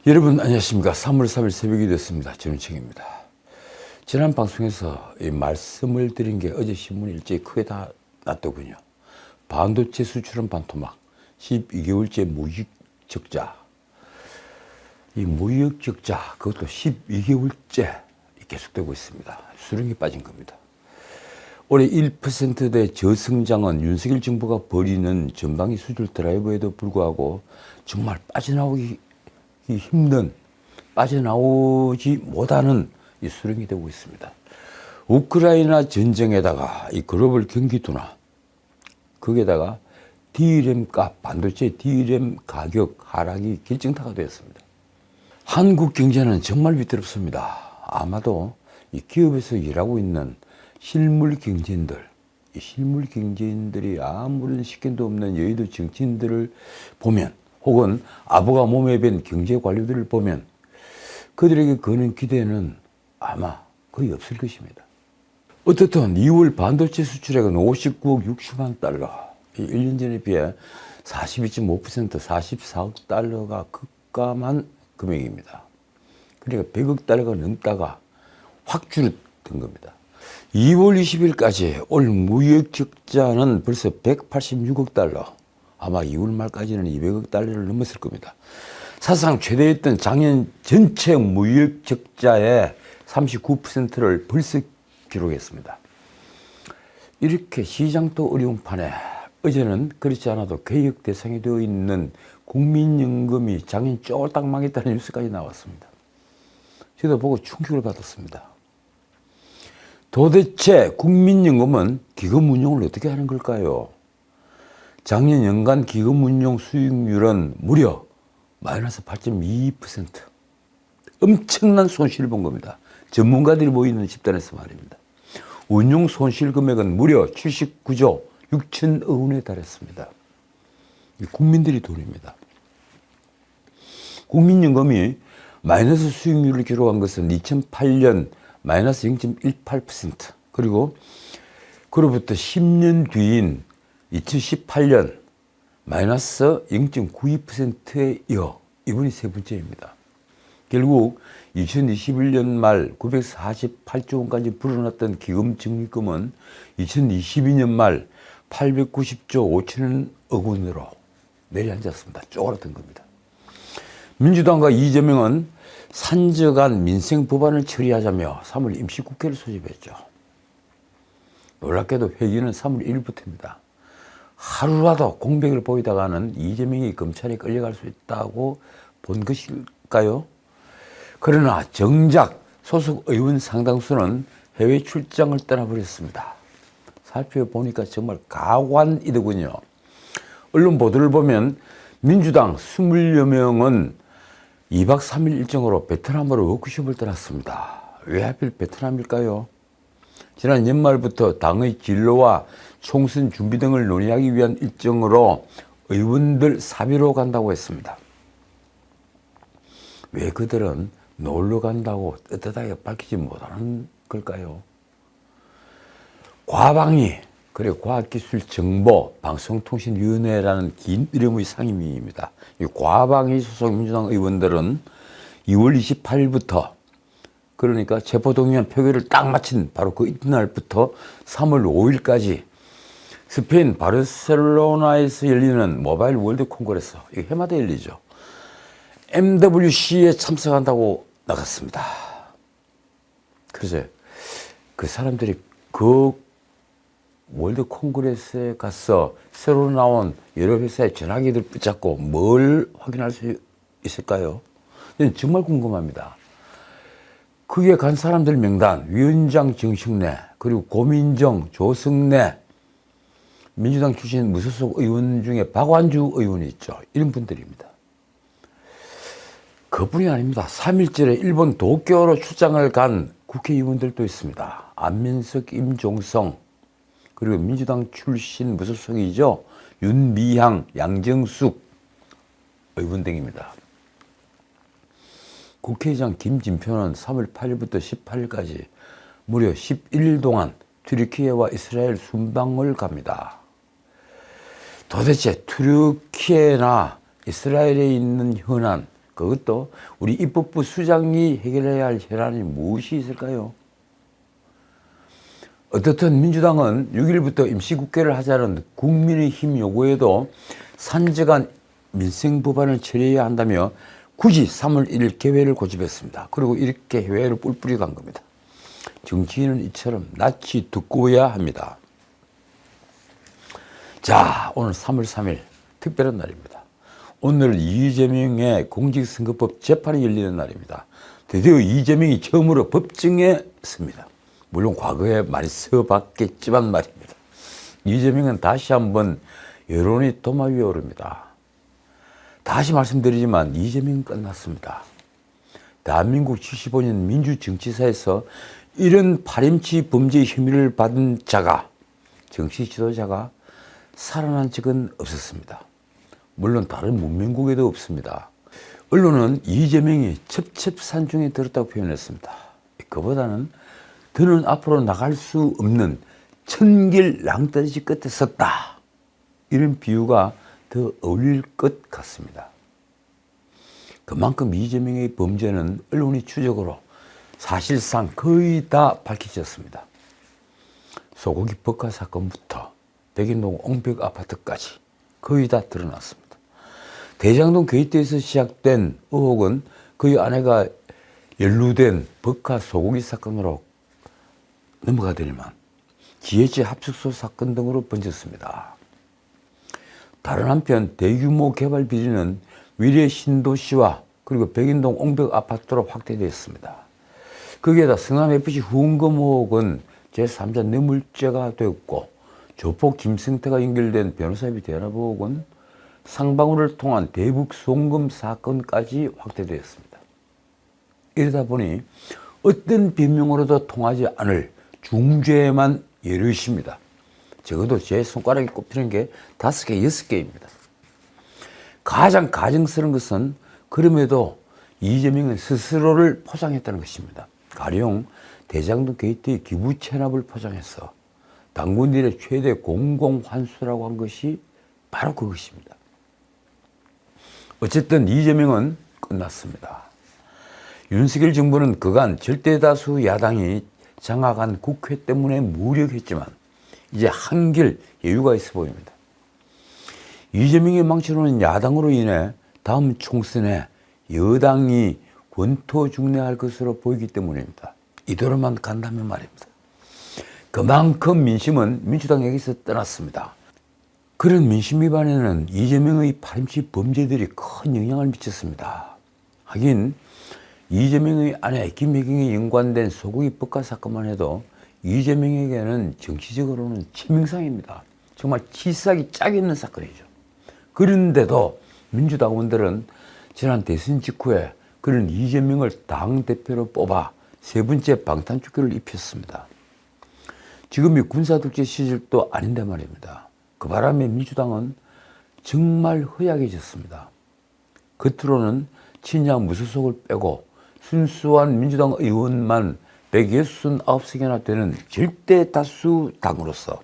여러분 안녕하십니까. 3월 3일 새벽이 됐습니다. 전우청입니다. 지난 방송에서 이 말씀을 드린 게 어제 신문 일제히 크게 다 났더군요. 반도체 수출은 반토막, 12개월째 무역 적자. 이 무역 적자 그것도 12개월째 계속되고 있습니다. 수렁이 빠진 겁니다. 올해 1%대 저성장은 윤석열 정부가 벌이는 전방위 수출 드라이버에도 불구하고 정말 빠져나오기 힘든, 빠져나오지 못하는 이 수렁이 되고 있습니다. 우크라이나 전쟁에다가 이 글로벌 경기 둔화, 거기에다가 D램 값, 반도체 D램 가격 하락이 결정타가 되었습니다. 한국 경제는 정말 위태롭습니다. 아마도 이 기업에서 일하고 있는 실물 경제인들, 이 실물 경제인들이 아무런 식견도 없는 여의도 정치인들을 보면, 혹은 아버가 몸에 밴 경제 관료들을 보면 그들에게 거는 기대는 아마 거의 없을 것입니다. 어떻든 2월 반도체 수출액은 59억 60만 달러, 1년 전에 비해 42.5% 44억 달러가 급감한 금액입니다. 그러니까 100억 달러가 넘다가 확 줄어든 겁니다. 2월 20일까지 올 무역 적자는 벌써 186억 달러, 아마 2월 말까지는 200억 달러를 넘었을 겁니다. 사상 최대였던 작년 전체 무역 적자의 39%를 벌써 기록했습니다. 이렇게 시장도 어려운 판에 어제는 그렇지 않아도 개혁 대상이 되어 있는 국민연금이 작년 쫄딱 망했다는 뉴스까지 나왔습니다. 저도 보고 충격을 받았습니다. 도대체 국민연금은 기금 운용을 어떻게 하는 걸까요? 작년 연간 기금 운용 수익률은 무려 마이너스 8.22%. 엄청난 손실을 본 겁니다. 전문가들이 모이는 집단에서 말입니다. 운용 손실 금액은 무려 79조 6천억 원에 달했습니다. 국민들의 돈입니다. 국민연금이 마이너스 수익률을 기록한 것은 2008년 마이너스 0.18%, 그리고 그로부터 10년 뒤인 2018년 마이너스 0.92%에 이어 이번이 세 번째입니다. 결국 2021년 말 948조 원까지 불어났던 기금 적립금은 2022년 말 890조 5천억 원으로 내려앉았습니다. 쪼그라든 겁니다. 민주당과 이재명은 산적한 민생 법안을 처리하자며 3월 임시국회를 소집했죠. 놀랍게도 회기는 3월 1일부터입니다. 하루라도 공백을 보이다가는 이재명이 검찰에 끌려갈 수 있다고 본 것일까요? 그러나 정작 소속 의원 상당수는 해외 출장을 떠나버렸습니다. 살펴보니까 정말 가관이더군요. 언론 보도를 보면 민주당 20여 명은 2박 3일 일정으로 베트남으로 워크숍을 떠났습니다. 왜 하필 베트남일까요? 지난 연말부터 당의 진로와 총선 준비 등을 논의하기 위한 일정으로 의원들 사비로 간다고 했습니다. 왜 그들은 놀러 간다고 떳떳하게 밝히지 못하는 걸까요? 과방위, 그리고 과학기술정보방송통신위원회라는 긴 이름의 상임위입니다. 이 과방위 소속 민주당 의원들은 2월 28일부터, 그러니까 체포동의안 표결을 딱 마친 바로 그 이튿날부터 3월 5일까지 스페인 바르셀로나에서 열리는 모바일 월드 콩그레스, 이거 해마다 열리죠. MWC에 참석한다고 나갔습니다. 그래서 그 사람들이 그 월드 콩그레스에 가서 새로 나온 여러 회사의 전화기들 붙잡고 뭘 확인할 수 있을까요? 저는 정말 궁금합니다. 거기에 간 사람들 명단, 위원장 정식래, 그리고 고민정, 조성래, 민주당 출신 무소속 의원 중에 박완주 의원이 있죠. 이런 분들입니다. 그뿐이 아닙니다. 3일절에 일본 도쿄로 출장을 간 국회의원들도 있습니다. 안민석, 임종성, 그리고 민주당 출신 무소속이죠. 윤미향, 양정숙 의원 등입니다. 국회의장 김진표는 3월 8일부터 18일까지 무려 11일 동안 튀르키예와 이스라엘 순방을 갑니다. 도대체 튀르키예나 이스라엘에 있는 현안, 그것도 우리 입법부 수장이 해결해야 할 현안이 무엇이 있을까요? 어떻든 민주당은 6일부터 임시국회를 하자는 국민의힘 요구에도 산적한 민생 법안을 처리해야 한다며 굳이 3월 1일 개회를 고집했습니다. 그리고 이렇게 회의를 뿔뿔이 간 겁니다. 정치인은 이처럼 낯이 두꺼워야 합니다. 자, 오늘 3월 3일 특별한 날입니다. 오늘 이재명의 공직선거법 재판이 열리는 날입니다. 드디어 이재명이 처음으로 법정에 섭니다. 물론 과거에 많이 서봤겠지만 말입니다. 이재명은 다시 한번 여론이 도마 위에 오릅니다. 다시 말씀드리지만 이재명은 끝났습니다. 대한민국 75년 민주정치사에서 이런 파렴치 범죄 혐의를 받은 자가, 정치 지도자가 살아난 적은 없었습니다. 물론 다른 문명국에도 없습니다. 언론은 이재명이 첩첩산중에 들었다고 표현했습니다. 그보다는 더는 앞으로 나갈 수 없는 천길 낭떠러지 끝에 섰다. 이런 비유가 더 어울릴 것 같습니다. 그만큼 이재명의 범죄는 언론의 추적으로 사실상 거의 다 밝혀졌습니다. 소고기 법화 사건부터 백인동 옹벽 아파트까지 거의 다 드러났습니다. 대장동 게이트에서 시작된 의혹은 그의 아내가 연루된 법화 소고기 사건으로 넘어가더니만 지혜지 합숙소 사건 등으로 번졌습니다. 다른 한편 대규모 개발 비리는 위례 신도시와 그리고 백인동 옹벽 아파트로 확대되었습니다. 거기에다 성남FC 후원금 의혹은 제3자 뇌물죄가 되었고 조폭 김승태가 연결된 변호사비 대납 의혹은 상방울을 통한 대북 송금 사건까지 확대되었습니다. 이러다 보니 어떤 변명으로도 통하지 않을 중죄만 여럿입니다. 적어도 제 손가락에 꼽히는 게 5개, 6개입니다. 가장 가증스러운 것은 그럼에도 이재명은 스스로를 포장했다는 것입니다. 가령 대장동 게이트의 기부 체납을 포장해서 당군들의 최대 공공환수라고 한 것이 바로 그것입니다. 어쨌든 이재명은 끝났습니다. 윤석열 정부는 그간 절대다수 야당이 장악한 국회 때문에 무력했지만 이제 한결 여유가 있어 보입니다. 이재명의 망치로는 야당으로 인해 다음 총선에 여당이 권토중례할 것으로 보이기 때문입니다. 이대로만 간다면 말입니다. 그만큼 민심은 민주당에게서 떠났습니다. 그런 민심 위반에는 이재명의 파렴치 범죄들이 큰 영향을 미쳤습니다. 하긴 이재명의 아내 김혜경에 연관된 소고기 법화 사건만 해도 이재명에게는 정치적으로는 치명상입니다. 정말 치사하기 짝이 있는 사건이죠. 그런데도 민주당 의원들은 지난 대선 직후에 그런 이재명을 당대표로 뽑아 세 번째 방탄조끼를 입혔습니다. 지금이 군사독재 시절도 아닌데 말입니다. 그 바람에 민주당은 정말 허약해졌습니다. 겉으로는 친양 무소속을 빼고 순수한 민주당 의원만 169석이나 되는 절대 다수 당으로서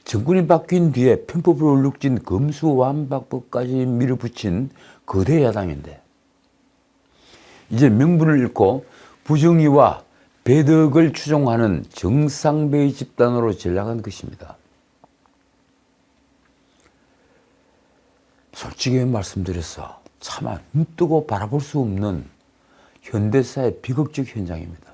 정권이 바뀐 뒤에 편법으로 얼룩진 검수완박법까지 밀어붙인 거대 야당인데 이제 명분을 잃고 부정의와 배덕을 추종하는 정상배의 집단으로 전락한 것입니다. 솔직히 말씀드려서 차마 눈뜨고 바라볼 수 없는 현대사의 비극적 현장입니다.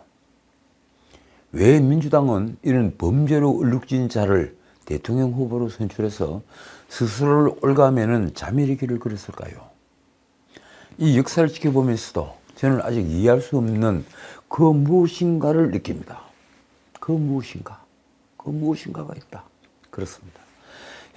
왜 민주당은 이런 범죄로 얼룩진 자를 대통령 후보로 선출해서 스스로를 올가매는 자멸의 길을 걸었을까요? 이 역사를 지켜보면서도 저는 아직 이해할 수 없는 그 무엇인가를 느낍니다. 그 무엇인가가 있다. 그렇습니다.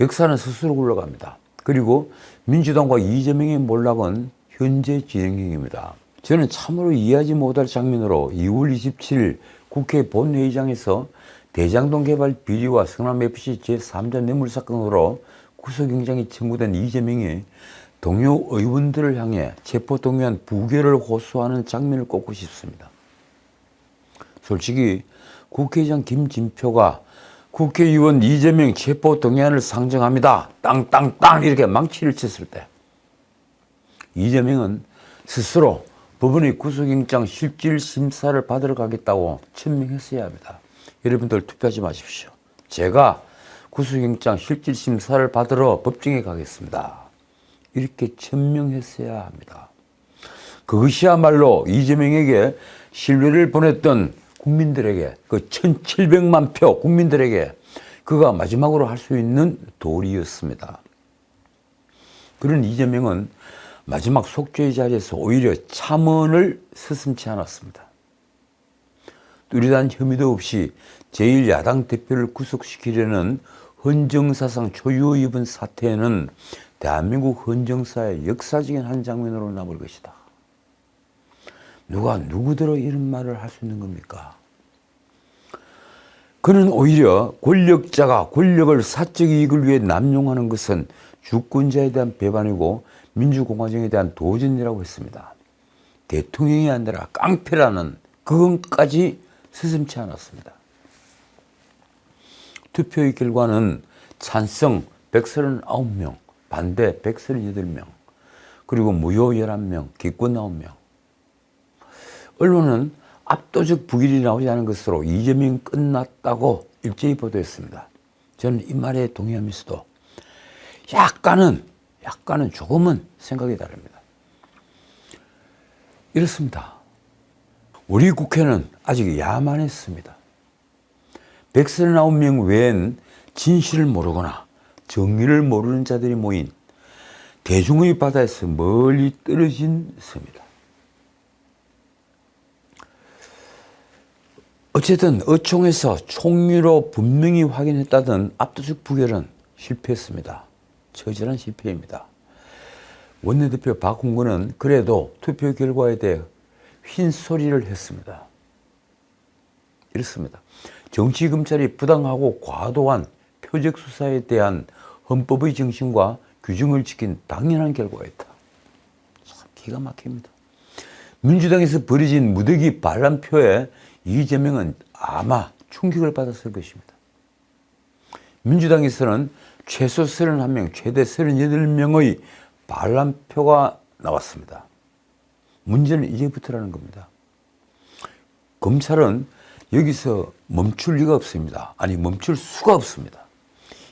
역사는 스스로 굴러갑니다. 그리고 민주당과 이재명의 몰락은 현재 진행 중입니다. 저는 참으로 이해하지 못할 장면으로 2월 27일 국회 본회의장에서 대장동 개발 비리와 성남FC 제3자 뇌물 사건으로 구속영장이 청구된 이재명이 동료 의원들을 향해 체포동의안 부결을 호소하는 장면을 꼽고 싶습니다. 솔직히 국회의장 김진표가 국회의원 이재명 체포동의안을 상정합니다. 땅땅땅 이렇게 망치를 쳤을 때 이재명은 스스로 법원의 구속영장 실질 심사를 받으러 가겠다고 천명했어야 합니다. 여러분들 투표하지 마십시오. 제가 구속영장 실질 심사를 받으러 법정에 가겠습니다. 이렇게 천명했어야 합니다. 그것이야말로 이재명에게 신뢰를 보냈던 국민들에게, 그 1700만 표 국민들에게 그가 마지막으로 할 수 있는 도리였습니다. 그런 이재명은 마지막 속죄의 자리에서 오히려 참언을 서슴지 않았습니다. 뚜렷한 혐의도 없이 제1야당 대표를 구속시키려는 헌정사상 초유의 이번 사태는 대한민국 헌정사의 역사적인 한 장면으로 남을 것이다. 누가 누구더러 이런 말을 할 수 있는 겁니까? 그는 오히려 권력자가 권력을 사적 이익을 위해 남용하는 것은 주권자에 대한 배반이고 민주공화정에 대한 도전이라고 했습니다. 대통령이 아니라 깡패라는 그것까지 스슴지 않았습니다. 투표의 결과는 찬성 139명, 반대 138명, 그리고 무효 11명, 기권 9명. 언론은 압도적 부결이 나오지 않은 것으로 이재명이 끝났다고 일제히 보도했습니다. 저는 이 말에 동의하면서도 약간은 조금은 생각이 다릅니다. 이렇습니다. 우리 국회는 아직 야만했습니다. 139명 외엔 진실을 모르거나 정의를 모르는 자들이 모인 대중의 바다에서 멀리 떨어진 섬이다. 어쨌든 의총에서 총리로 분명히 확인했다던 압도적 부결은 실패했습니다. 처절한 실패입니다. 원내대표 박홍근은 그래도 투표 결과에 대해 휜소리를 했습니다. 이렇습니다. 정치검찰이 부당하고 과도한 표적 수사에 대한 헌법의 정신과 규정을 지킨 당연한 결과였다. 참 기가 막힙니다. 민주당에서 벌어진 무더기 반란표에 이재명은 아마 충격을 받았을 것입니다. 민주당에서는 최소 31명, 최대 38명의 반란표가 나왔습니다. 문제는 이제부터라는 겁니다. 검찰은 여기서 멈출 리가 없습니다. 아니, 멈출 수가 없습니다.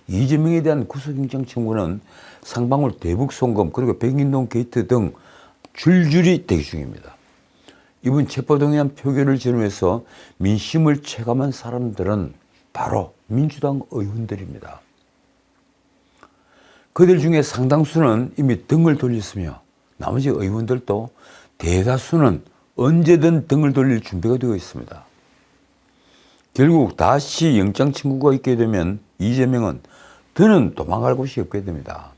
이재명에 대한 구속영장 청구는 상방울 대북 송금 그리고 백인동 게이트 등 줄줄이 대기 중입니다. 이번 체포동의안 표결을 전후해서 민심을 체감한 사람들은 바로 민주당 의원들입니다. 그들 중에 상당수는 이미 등을 돌렸으며 나머지 의원들도 대다수는 언제든 등을 돌릴 준비가 되어 있습니다. 결국 다시 영장 청구가 있게 되면 이재명은 더는 도망갈 곳이 없게 됩니다.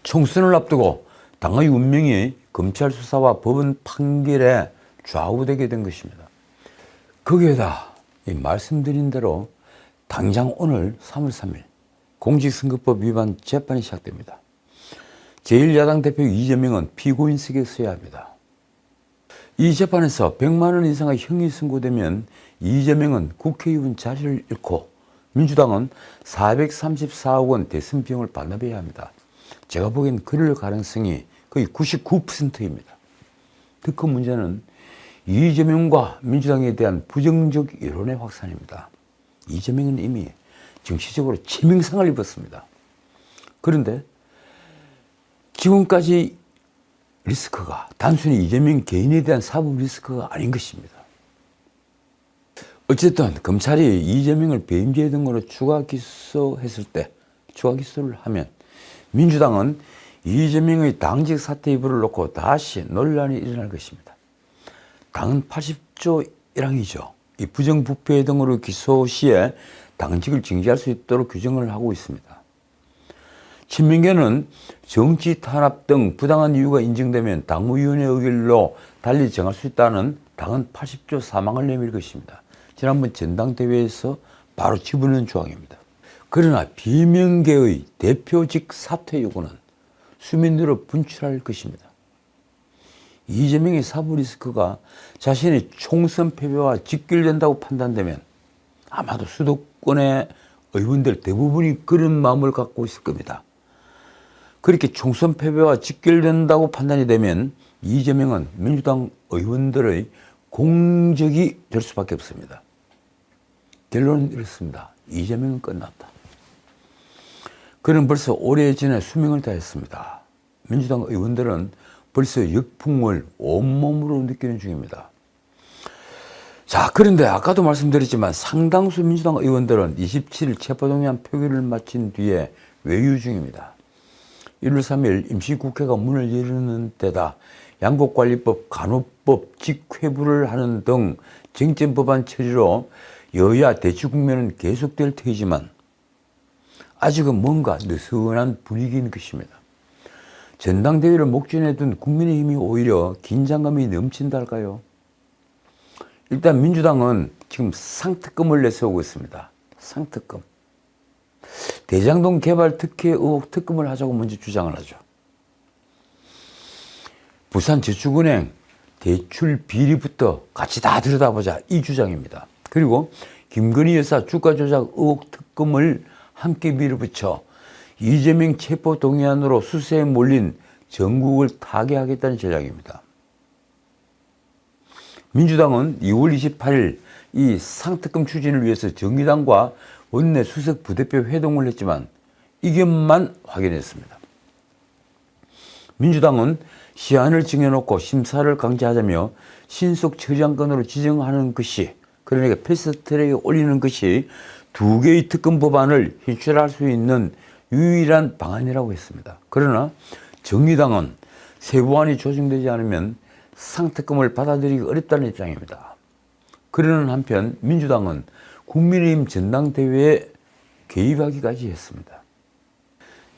총선을 앞두고 당의 운명이 검찰 수사와 법원 판결에 좌우되게 된 것입니다. 거기에다 말씀드린 대로 당장 오늘 3월 3일 공직선거법 위반 재판이 시작됩니다. 제1야당 대표 이재명은 피고인석에 서야 합니다. 이 재판에서 100만 원 이상의 형이 선고되면 이재명은 국회의원 자리를 잃고 민주당은 434억 원 대선 비용을 반납해야 합니다. 제가 보기엔 그럴 가능성이 거의 99%입니다. 더 큰 문제는 이재명과 민주당에 대한 부정적 여론의 확산입니다. 이재명은 이미 정치적으로 치명상을 입었습니다. 그런데 지금까지 리스크가 단순히 이재명 개인에 대한 사법 리스크가 아닌 것입니다. 어쨌든 검찰이 이재명을 배임죄 등으로 추가 기소를 하면 민주당은 이재명의 당직 사퇴 여부를 놓고 다시 논란이 일어날 것입니다. 당은 80조 1항이죠. 이 부정부패 등으로 기소 시에 당직을 징계할 수 있도록 규정을 하고 있습니다. 친명계는 정치 탄압 등 부당한 이유가 인정되면 당무위원회 의결로 달리 정할 수 있다는 당은 80조 4항을 내밀 것입니다. 지난번 전당대회에서 바로 집어넣은 조항입니다. 그러나 비명계의 대표직 사퇴 요구는 수면 위로 분출할 것입니다. 이재명의 사법 리스크가 자신의 총선 패배와 직결된다고 판단되면 아마도 수도권의 의원들 대부분이 그런 마음을 갖고 있을 겁니다. 그렇게 총선 패배와 직결된다고 판단이 되면 이재명은 민주당 의원들의 공적이 될 수밖에 없습니다. 결론은 이렇습니다. 이재명은 끝났다. 그는 벌써 오래전에 수명을 다했습니다. 민주당 의원들은 벌써 역풍을 온몸으로 느끼는 중입니다. 자, 그런데 아까도 말씀드렸지만 상당수 민주당 의원들은 27일 체포동의안 표결을 마친 뒤에 외유 중입니다. 1월 3일 임시국회가 문을 여는 데다 양곡관리법, 간호법, 직회부를 하는 등 쟁점 법안 처리로 여야 대치 국면은 계속될 터이지만 아직은 뭔가 느슨한 분위기인 것입니다. 전당대회를 목전에 둔 국민의힘이 오히려 긴장감이 넘친다 할까요? 일단 민주당은 지금 상특검을 내세우고 있습니다. 상특검. 대장동 개발 특혜 의혹 특검을 하자고 먼저 주장을 하죠. 부산저축은행 대출 비리부터 같이 다 들여다보자, 이 주장입니다. 그리고 김건희 여사 주가 조작 의혹 특검을 함께 밀어붙여 이재명 체포 동의안으로 수세에 몰린 전국을 타개하겠다는 전략입니다. 민주당은 2월 28일 이 상특검 추진을 위해서 정의당과 원내 수석 부대표 회동을 했지만 이견만 확인했습니다. 민주당은 시한을 정해놓고 심사를 강제하자며 신속 처리안건으로 지정하는 것이, 그러니까 패스트트랙에 올리는 것이 두 개의 특검 법안을 현실화할 수 있는 유일한 방안이라고 했습니다. 그러나 정의당은 세부안이 조정되지 않으면 상특검을 받아들이기 어렵다는 입장입니다. 그러는 한편 민주당은 국민의힘 전당대회에 개입하기까지 했습니다.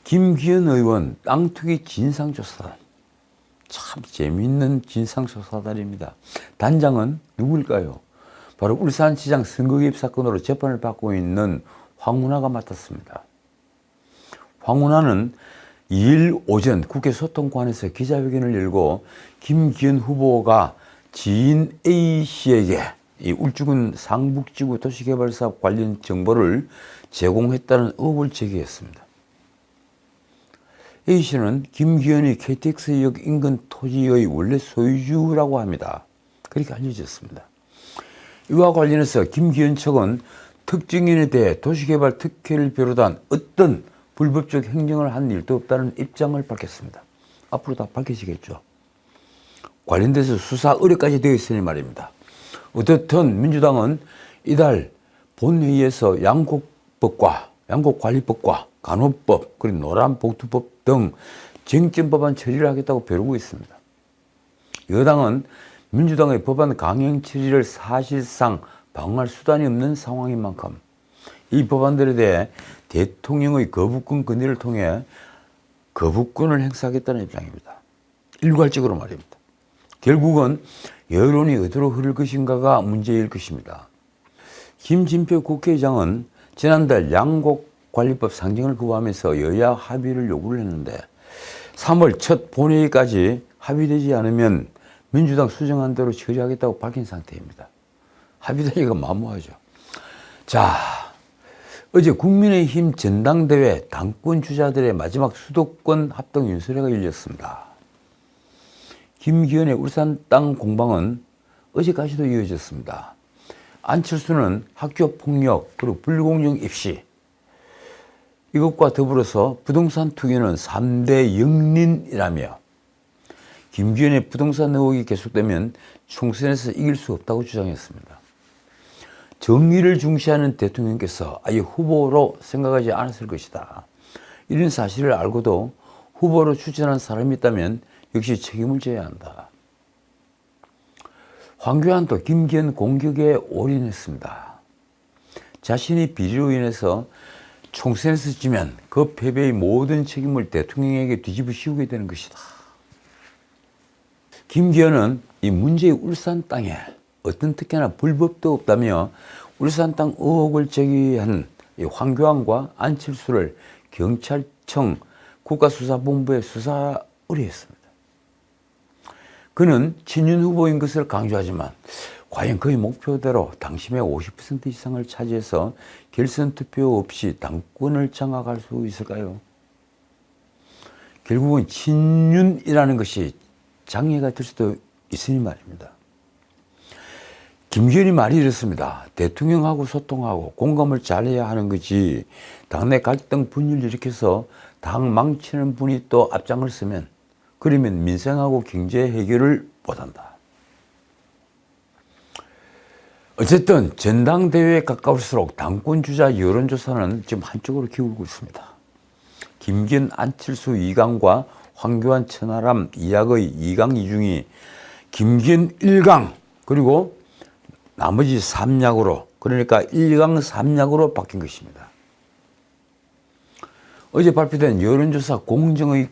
김기현 의원 땅 투기 진상조사단. 참 재미있는 진상조사단입니다. 단장은 누구일까요? 바로 울산시장 선거 개입 사건으로 재판을 받고 있는 황운하가 맡았습니다. 황운하는 2일 오전 국회 소통관에서 기자회견을 열고 김기현 후보가 지인 A씨에게 이 울주군 상북지구 도시개발사업 관련 정보를 제공했다는 의혹을 제기했습니다. A씨는 김기현이 KTX역 인근 토지의 원래 소유주라고 합니다. 그렇게 알려졌습니다. 이와 관련해서 김기현 측은 특정인에 대해 도시개발 특혜를 비롯한 어떤 불법적 행정을 한 일도 없다는 입장을 밝혔습니다. 앞으로 다 밝혀지겠죠. 관련돼서 수사 의뢰까지 되어 있으니 말입니다. 어떻든 민주당은 이달 본회의에서 양곡법과 양곡관리법과 간호법 그리고 노란봉투법 등 쟁점 법안 처리를 하겠다고 벼르고 있습니다. 여당은 민주당의 법안 강행 처리를 사실상 방어할 수단이 없는 상황인 만큼 이 법안들에 대해 대통령의 거부권 건의를 통해 거부권을 행사하겠다는 입장입니다. 일괄적으로 말입니다. 결국은 여론이 어디로 흐를 것인가가 문제일 것입니다. 김진표 국회의장은 지난달 양곡관리법 상정을 거부하면서 여야 합의를 요구를 했는데 3월 첫 본회의까지 합의되지 않으면 민주당 수정한 대로 처리하겠다고 밝힌 상태입니다. 합의되기가 만무하죠. 자, 어제 국민의힘 전당대회 당권 주자들의 마지막 수도권 합동 연설회가 열렸습니다. 김기현의 울산 땅 공방은 어제까지도 이어졌습니다. 안철수는 학교 폭력 그리고 불공정 입시, 이것과 더불어서 부동산 투기는 3대 영린이라며 김기현의 부동산 의혹이 계속되면 총선에서 이길 수 없다고 주장했습니다. 정의를 중시하는 대통령께서 아예 후보로 생각하지 않았을 것이다. 이런 사실을 알고도 후보로 추천한 사람이 있다면 역시 책임을 져야 한다. 황교안도 김기현 공격에 올인했습니다. 자신이 비리로 인해서 총선에서 지면 그 패배의 모든 책임을 대통령에게 뒤집어 씌우게 되는 것이다. 김기현은 이 문제의 울산 땅에 어떤 특혜나 불법도 없다며 울산 땅 의혹을 제기한 황교안과 안철수를 경찰청 국가수사본부에 수사 의뢰했습니다. 그는 친윤 후보인 것을 강조하지만 과연 그의 목표대로 당심의 50% 이상을 차지해서 결선 투표 없이 당권을 장악할 수 있을까요? 결국은 친윤이라는 것이 장애가 될 수도 있으니 말입니다. 김기현이 말이 이렇습니다. 대통령하고 소통하고 공감을 잘해야 하는 거지, 당내 갈등 분열을 일으켜서 당 망치는 분이 또 앞장을 서면, 그러면 민생하고 경제 해결을 못한다. 어쨌든 전당대회에 가까울수록 당권 주자 여론조사는 지금 한쪽으로 기울고 있습니다. 김기현, 안철수 2강과 황교안, 천하람, 이학의 2강 2중이 김기현 1강 그리고 나머지 3약으로, 그러니까 1강 3약으로 바뀐 것입니다. 어제 발표된 여론조사 공정의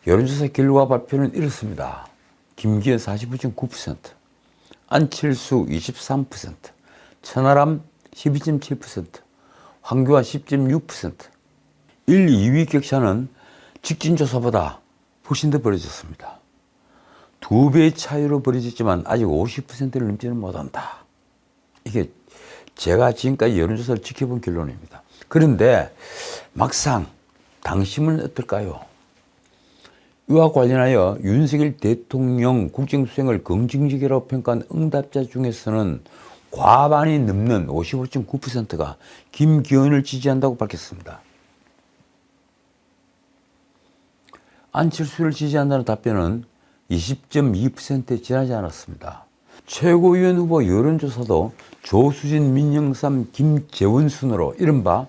여론조사 결과 발표는 이렇습니다. 김기현 45.9%, 안철수 23%, 천하람 12.7%, 황교안 10.6%. 1, 2위 격차는 직진조사보다 훨씬 더 벌어졌습니다. 2배의 차이로 벌어졌지만 아직 50%를 넘지는 못한다. 이게 제가 지금까지 여론조사를 지켜본 결론입니다. 그런데 막상 당심은 어떨까요? 이와 관련하여 윤석열 대통령 국정수행을 긍정적이라고 평가한 응답자 중에서는 과반이 넘는 55.9%가 김기현을 지지한다고 밝혔습니다. 안철수를 지지한다는 답변은 20.2%에 지나지 않았습니다. 최고위원 후보 여론조사도 조수진, 민영삼, 김재원 순으로 이른바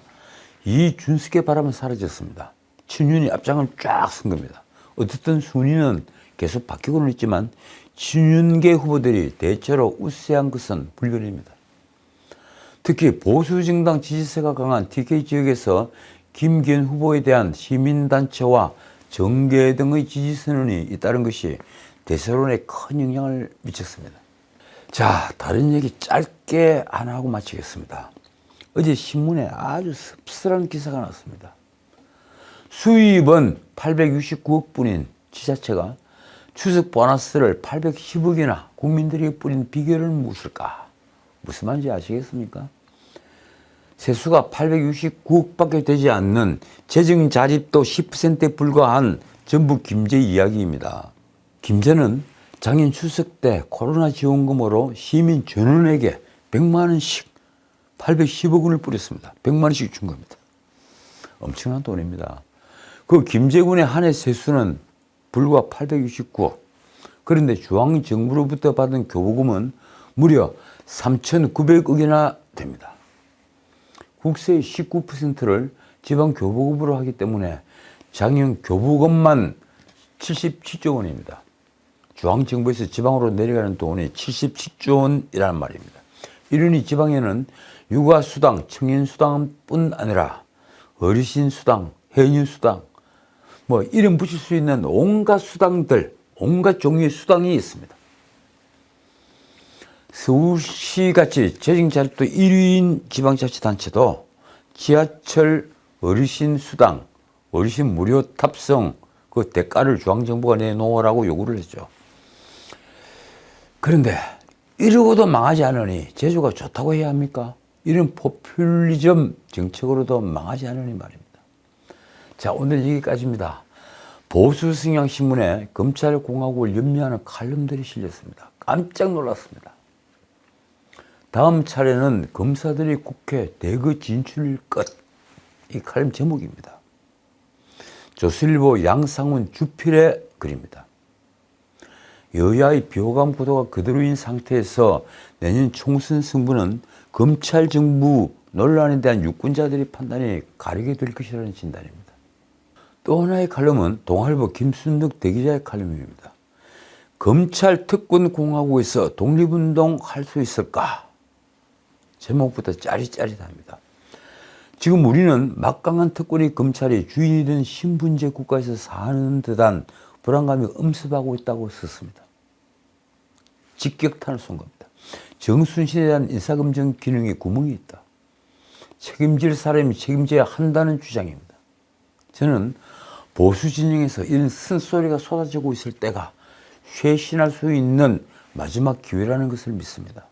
이준석의 바람은 사라졌습니다. 친윤이 앞장을 쫙 쓴 겁니다. 어쨌든 순위는 계속 바뀌고는 있지만 친윤계 후보들이 대체로 우세한 것은 불변입니다. 특히 보수정당 지지세가 강한 TK 지역에서 김기현 후보에 대한 시민단체와 정계 등의 지지선언이 잇따른 것이 대세론에 큰 영향을 미쳤습니다. 자, 다른 얘기 짧게 안 하고 마치겠습니다. 어제 신문에 아주 씁쓸한 기사가 났습니다. 수입은 869억 뿐인 지자체가 추석 보너스를 810억이나 국민들에게 뿌린 비결은 무엇일까? 무슨 말인지 아시겠습니까? 세수가 869억밖에 되지 않는 재정 자립도 10%에 불과한 전북 김제 이야기입니다. 김제는 작년 추석 때 코로나 지원금으로 시민 전원에게 100만 원씩 810억 원을 뿌렸습니다. 100만 원씩 준 겁니다. 엄청난 돈입니다. 그 김제군의 한 해 세수는 불과 869억. 그런데 중앙정부로부터 받은 교부금은 무려 3,900억이나 됩니다. 국세의 19%를 지방 교부금으로 하기 때문에 작년 교부금만 77조 원입니다. 중앙정부에서 지방으로 내려가는 돈이 77조 원이라는 말입니다. 이러니 지방에는 육아수당, 청년수당뿐 아니라 어르신수당, 해녀수당, 이름 붙일 수 있는 온갖 수당들, 온갖 종류의 수당이 있습니다. 서울시같이 재정자립도 1위인 지방자치단체도 지하철 어르신수당, 어르신 무료 탑승 그 대가를 중앙정부가 내놓으라고 요구를 했죠. 그런데 이러고도 망하지 않으니 제주가 좋다고 해야 합니까? 이런 포퓰리즘 정책으로도 망하지 않으니 말입니다. 자, 오늘 여기까지입니다. 보수 성향신문에 검찰공화국을 염려하는 칼럼들이 실렸습니다. 깜짝 놀랐습니다. 다음 차례는 검사들이 국회 대거 진출일 것. 이 칼럼 제목입니다. 조선일보 양상훈 주필의 글입니다. 여야의 비호감 구도가 그대로인 상태에서 내년 총선 승부는 검찰 정부 논란에 대한 유권자들의 판단이 가리게 될 것이라는 진단입니다. 또 하나의 칼럼은 동아일보 김순덕 대기자의 칼럼입니다. 검찰 특권 공화국에서 독립운동 할 수 있을까? 제목부터 짜릿짜릿합니다. 지금 우리는 막강한 특권의 검찰이 주인이 된 신분제 국가에서 사는 듯한 불안감이 엄습하고 있다고 썼습니다. 직격탄을 쏜 겁니다. 정순신에 대한 인사검증 기능에 구멍이 있다. 책임질 사람이 책임져야 한다는 주장입니다. 저는 보수 진영에서 이런 쓴소리가 쏟아지고 있을 때가 쇄신할 수 있는 마지막 기회라는 것을 믿습니다.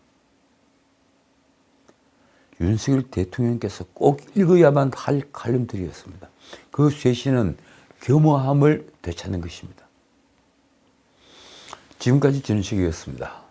윤석열 대통령께서 꼭 읽어야만 할 칼럼들이었습니다. 그 쇄신은 겸허함을 되찾는 것입니다. 지금까지 전우책이었습니다.